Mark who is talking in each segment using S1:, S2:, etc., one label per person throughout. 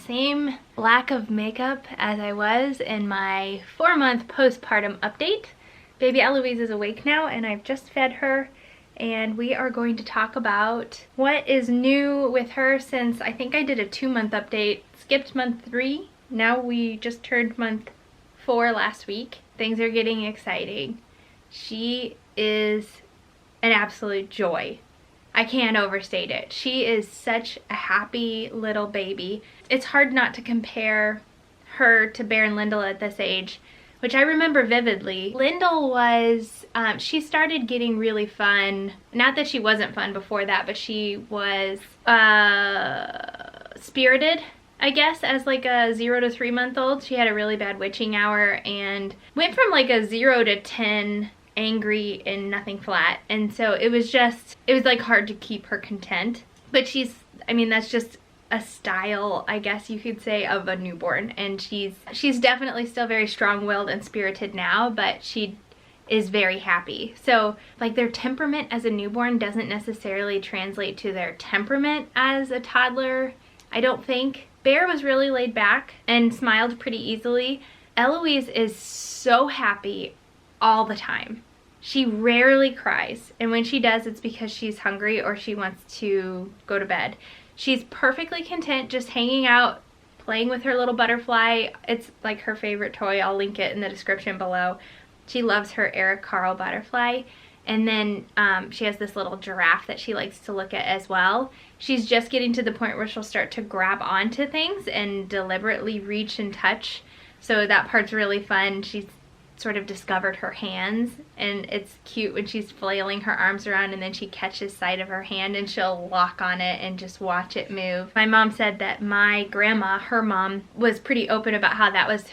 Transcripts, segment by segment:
S1: same lack of makeup as I was in my 4-month postpartum update. Baby Eloise is awake now and I've just fed her, and we are going to talk about what is new with her since I think I did a 2-month update, skipped month 3. Now we just turned month 4 last week. Things are getting exciting. She is an absolute joy. I can't overstate it. She is such a happy little baby. It's hard not to compare her to Bear and Lyndall at this age, which I remember vividly. Lyndall was, she started getting really fun. Not that she wasn't fun before that, but she was spirited, I guess, as like a 0 to 3 month old. She had a really bad witching hour and went from like a 0 to 10 angry and nothing flat, and so it was like hard to keep her content. But she's, I mean, that's just a style, I guess you could say, of a newborn, and she's definitely still very strong-willed and spirited now, but she is very happy. So like their temperament as a newborn doesn't necessarily translate to their temperament as a toddler, I don't think. Bear was really laid back and smiled pretty easily. Eloise is so happy all the time. She rarely cries, and when she does, it's because she's hungry or she wants to go to bed. She's perfectly content just hanging out, playing with her little butterfly. It's like her favorite toy. I'll link it in the description below. She loves her Eric Carle butterfly. And then she has this little giraffe that she likes to look at as well. She's just getting to the point where she'll start to grab onto things and deliberately reach and touch. So that part's really fun. She's sort of discovered her hands, and it's cute when she's flailing her arms around and then she catches sight of her hand and she'll lock on it and just watch it move. My mom said that my grandma, her mom, was pretty open about how that was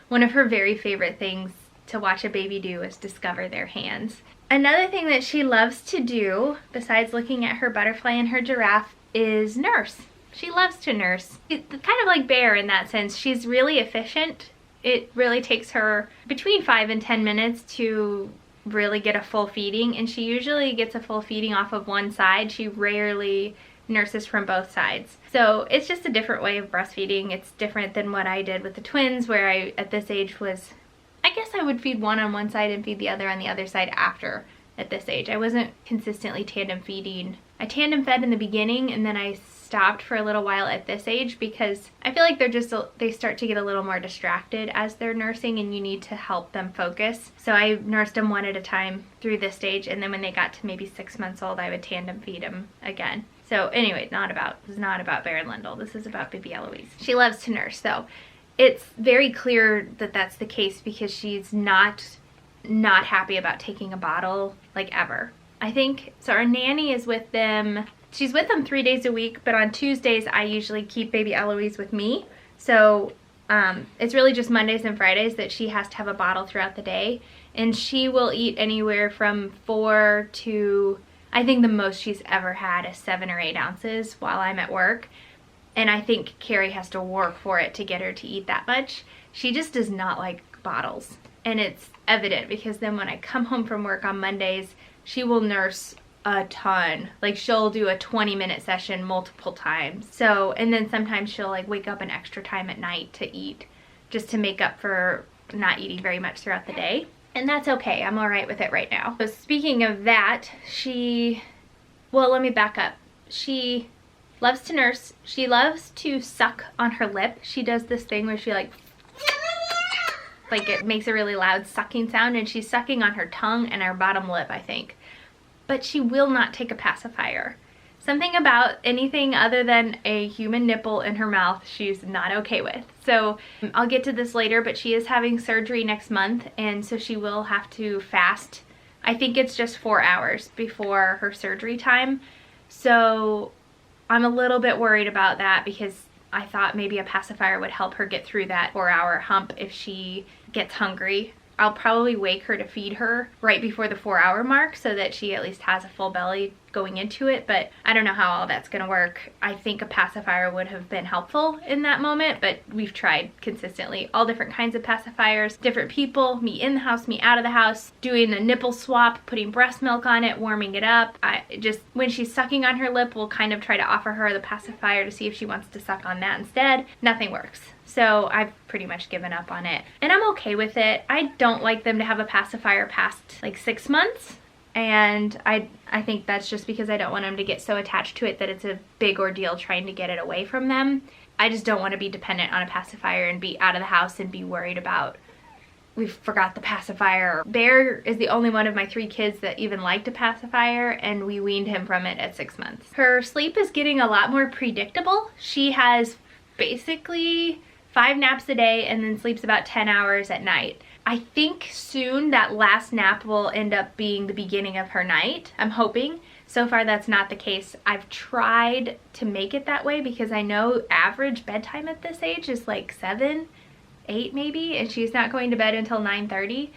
S1: one of her very favorite things to watch a baby do, is discover their hands. Another thing that she loves to do, besides looking at her butterfly and her giraffe, is nurse. She loves to nurse. It's kind of like Bear in that sense. She's really efficient. It really takes her between 5 and 10 minutes to really get a full feeding, and she usually gets a full feeding off of one side. She rarely nurses from both sides. So it's just a different way of breastfeeding. It's different than what I did with the twins, where I, at this age, was, I guess I would feed one on one side and feed the other on the other side after. At this age, I wasn't consistently tandem feeding. I tandem fed in the beginning, and then I stopped for a little while at this age because I feel like they start to get a little more distracted as they're nursing, and you need to help them focus. So I nursed them one at a time through this stage, and then when they got to maybe 6 months old, I would tandem feed them again. So anyway, this is not about Bear and Lyndall. This is about Baby Eloise. She loves to nurse, so it's very clear that that's the case because she's not happy about taking a bottle, like, ever. I think, so our nanny is with them. She's with them 3 days a week, but on Tuesdays I usually keep Baby Eloise with me. So it's really just Mondays and Fridays that she has to have a bottle throughout the day. And she will eat anywhere from 4 to, I think the most she's ever had is 7 or 8 ounces while I'm at work. And I think Carrie has to work for it to get her to eat that much. She just does not like bottles. And it's evident because then when I come home from work on Mondays, she will nurse a ton. Like, she'll do a 20-minute session multiple times. So, and then sometimes she'll like wake up an extra time at night to eat, just to make up for not eating very much throughout the day. And that's okay. I'm all right with it right now. So speaking of that, well, let me back up. She loves to nurse. She loves to suck on her lip. She does this thing where she like it makes a really loud sucking sound, and she's sucking on her tongue and her bottom lip, I think. But she will not take a pacifier. Something about anything other than a human nipple in her mouth she's not okay with. So I'll get to this later, but she is having surgery next month, and so she will have to fast. I think it's just 4 hours before her surgery time. So I'm a little bit worried about that because I thought maybe a pacifier would help her get through that 4-hour hump if she gets hungry I'll probably wake her to feed her right before the 4-hour mark so that she at least has a full belly going into it, but I don't know how all that's gonna work. I think a pacifier would have been helpful in that moment, but we've tried consistently all different kinds of pacifiers, different people, me in the house, me out of the house, doing the nipple swap, putting breast milk on it, warming it up. I just, when she's sucking on her lip, we'll kind of try to offer her the pacifier to see if she wants to suck on that instead. Nothing works. So I've pretty much given up on it. And I'm okay with it. I don't like them to have a pacifier past like 6 months. And I think that's just because I don't want them to get so attached to it that it's a big ordeal trying to get it away from them. I just don't want to be dependent on a pacifier and be out of the house and be worried about we forgot the pacifier. Bear is the only one of my 3 kids that even liked a pacifier, and we weaned him from it at 6 months. Her sleep is getting a lot more predictable. She has basically 5 naps a day and then sleeps about 10 hours at night. I think soon that last nap will end up being the beginning of her night. I'm hoping. So far that's not the case. I've tried to make it that way because I know average bedtime at this age is like 7, 8 maybe, and she's not going to bed until 9:30.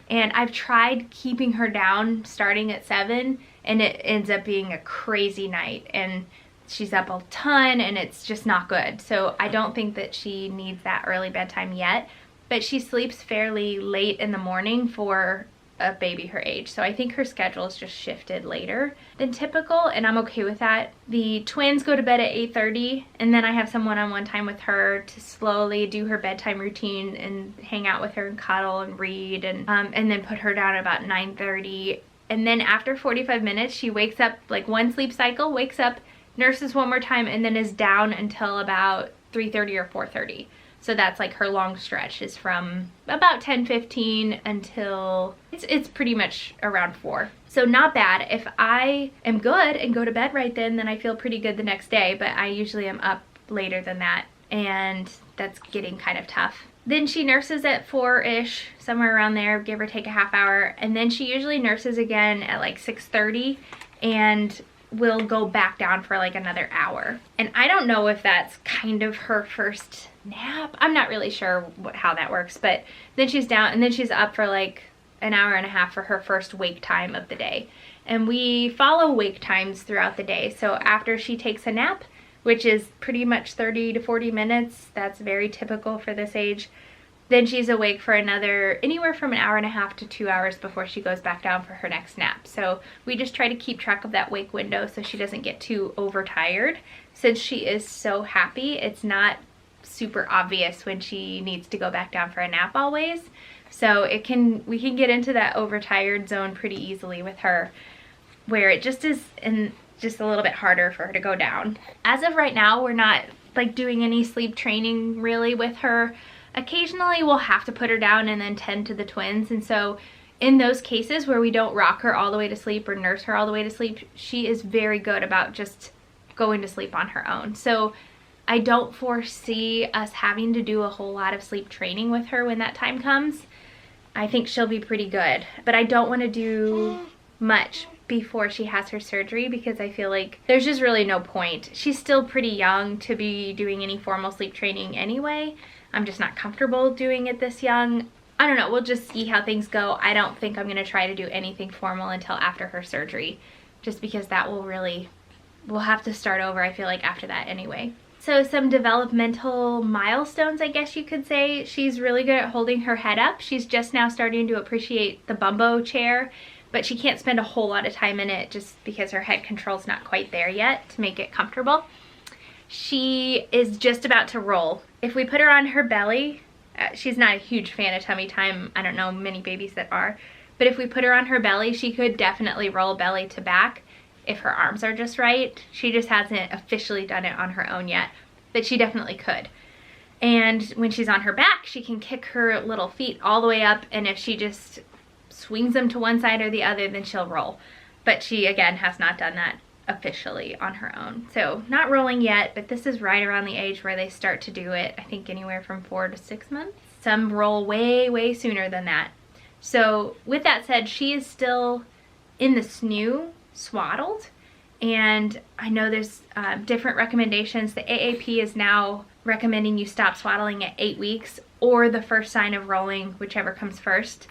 S1: And I've tried keeping her down starting at 7, and it ends up being a crazy night. And she's up a ton and it's just not good. So I don't think that she needs that early bedtime yet, but she sleeps fairly late in the morning for a baby her age. So I think her schedule is just shifted later than typical, and I'm okay with that. The twins go to bed at 8:30, and then I have some one-on-one time with her to slowly do her bedtime routine and hang out with her and cuddle and read, and then put her down at about 9:30. And then after 45 minutes, she wakes up, like one sleep cycle, wakes up, nurses one more time, and then is down until about 3:30 or 4:30. So that's like her long stretch is from about 10:15 until it's pretty much around 4. So not bad. If I am good and go to bed right then I feel pretty good the next day, but I usually am up later than that, and that's getting kind of tough. Then she nurses at 4-ish, somewhere around there, give or take a half hour, and then she usually nurses again at like 6:30, and will go back down for like another hour. And I don't know if that's kind of her first nap. I'm not really sure how that works, but then she's down and then she's up for like an hour and a half for her first wake time of the day. And we follow wake times throughout the day. So after she takes a nap, which is pretty much 30 to 40 minutes, that's very typical for this age, then she's awake for another anywhere from an hour and a half to 2 hours before she goes back down for her next nap. So we just try to keep track of that wake window so she doesn't get too overtired. Since she is so happy, it's not super obvious when she needs to go back down for a nap always. So we can get into that overtired zone pretty easily with her, where it just is just a little bit harder for her to go down. As of right now, we're not like doing any sleep training really with her. Occasionally we'll have to put her down and then tend to the twins, and so in those cases where we don't rock her all the way to sleep or nurse her all the way to sleep, she is very good about just going to sleep on her own. So I don't foresee us having to do a whole lot of sleep training with her when that time comes. I think she'll be pretty good, but I don't want to do much before she has her surgery because I feel like there's just really no point. She's still pretty young to be doing any formal sleep training anyway. I'm just not comfortable doing it this young. I don't know, we'll just see how things go. I don't think I'm gonna try to do anything formal until after her surgery, just because that will really, we'll have to start over, I feel like, after that anyway. So some developmental milestones, I guess you could say. She's really good at holding her head up. She's just now starting to appreciate the bumbo chair, but she can't spend a whole lot of time in it just because her head control's not quite there yet to make it comfortable. She is just about to roll. If we put her on her belly, she's not a huge fan of tummy time. I don't know many babies that are, but if we put her on her belly, she could definitely roll belly to back if her arms are just right. She just hasn't officially done it on her own yet, but she definitely could. And when she's on her back, she can kick her little feet all the way up, and if she just swings them to one side or the other, then she'll roll. But she, again, has not done that officially on her own. So not rolling yet, but this is right around the age where they start to do it. I think anywhere from 4 to 6 months. Some roll way sooner than that. So with that said, she is still in the SNU, swaddled, and I know there's different recommendations. The AAP is now recommending you stop swaddling at 8 weeks. or the first sign of rolling, whichever comes first.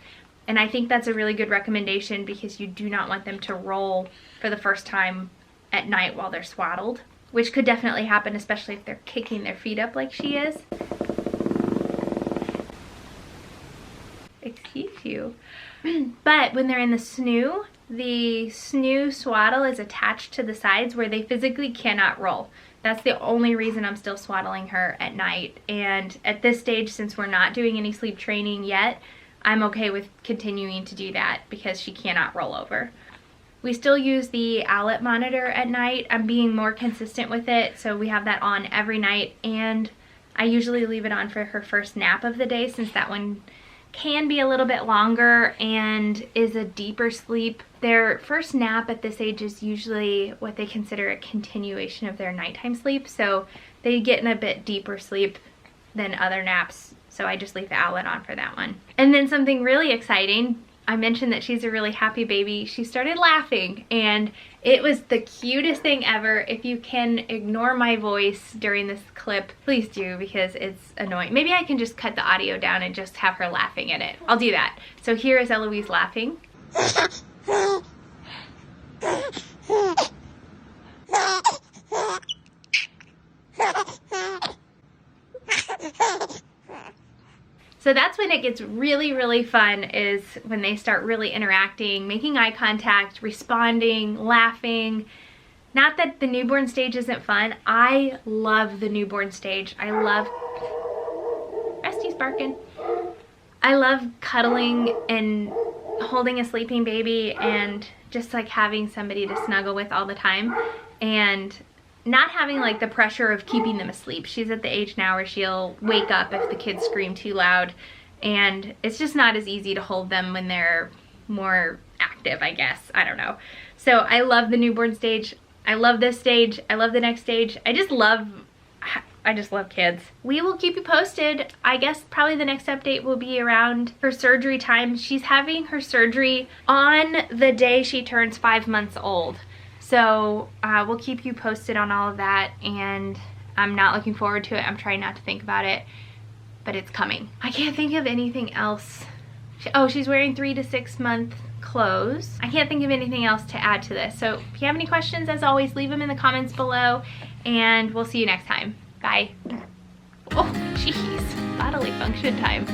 S1: And I think that's a really good recommendation because you do not want them to roll for the first time at night while they're swaddled, which could definitely happen, especially if they're kicking their feet up like she is. Excuse you. But when they're in the snoo swaddle is attached to the sides where they physically cannot roll. That's the only reason I'm still swaddling her at night. And at this stage, since we're not doing any sleep training yet, I'm okay with continuing to do that because she cannot roll over. We still use the Owlet monitor at night. I'm being more consistent with it, so we have that on every night, and I usually leave it on for her first nap of the day since that one can be a little bit longer and is a deeper sleep. Their first nap at this age is usually what they consider a continuation of their nighttime sleep, so they get in a bit deeper sleep than other naps, so I just leave the Owlet on for that one. And then something really exciting, I mentioned that she's a really happy baby. She started laughing and it was the cutest thing ever. If you can ignore my voice during this clip, please do, because it's annoying. Maybe I can just cut the audio down and just have her laughing in it. I'll do that. So here is Eloise laughing. So that's when it gets really, really fun, is when they start really interacting, making eye contact, responding, laughing. Not that the newborn stage isn't fun. I love the newborn stage. I love, Resty's barking. I love cuddling and holding a sleeping baby and just like having somebody to snuggle with all the time. And not having like the pressure of keeping them asleep. She's at the age now where she'll wake up if the kids scream too loud, and it's just not as easy to hold them when they're more active, I guess. I don't know. So I love the newborn stage. I love this stage. I love the next stage. I just love kids. We will keep you posted. I guess probably the next update will be around her surgery time. She's having her surgery on the day she turns 5 months old. So we'll keep you posted on all of that, and I'm not looking forward to it. I'm trying not to think about it, but it's coming. I can't think of anything else. Oh, she's wearing 3 to 6 month clothes. I can't think of anything else to add to this. So if you have any questions, as always, leave them in the comments below, and we'll see you next time. Bye. Oh, jeez, bodily function time.